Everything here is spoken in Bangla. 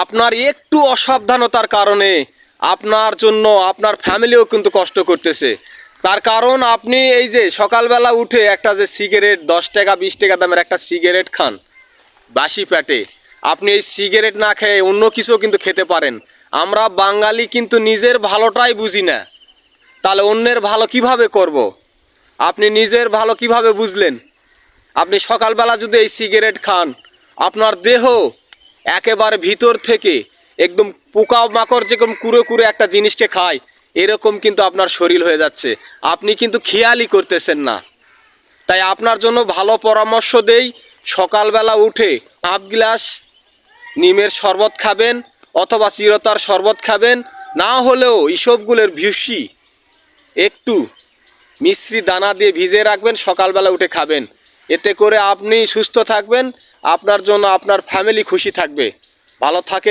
আপনার একটু অসাবধানতার কারণে আপনার জন্য আপনার ফ্যামিলিও কিন্তু কষ্ট করতেছে। তার কারণ আপনি এই যে সকালবেলা উঠে একটা যে সিগারেট 10 টাকা 20 টাকা দামের একটা সিগারেট খান বাসি পেটে, আপনি এই সিগারেট না খেয়ে অন্য কিছুও কিন্তু খেতে পারেন। আমরা বাঙালি কিন্তু নিজের ভালোটাই বুঝি না, তাহলে অন্যের ভালো কিভাবে করব? আপনি নিজের ভালো কিভাবে বুঝলেন? আপনি সকালবেলা যদি এই সিগারেট খান, আপনার দেহ একেবারে ভিতর থেকে একদম পোকা মাকড় যেরকম কুড়ে কুড়ে একটা জিনিসকে খায়, এরকম কিন্তু আপনার শরীর হয়ে যাচ্ছে। আপনি কিন্তু খেয়ালই করতেছেন না। তাই আপনার জন্য ভালো পরামর্শ দেই, সকালবেলা উঠে হাফ গ্লাস নিমের শরবত খাবেন অথবা চিরতার শরবত খাবেন, না হলেও ইসবগুলের ভুসি একটু মিশ্রি দানা দিয়ে ভিজিয়ে রাখবেন, সকালবেলা উঠে খাবেন। এতে করে আপনি সুস্থ থাকবেন, আপনার জন্য আপনার ফ্যামিলি খুশি থাকবে। ভালো থাকে।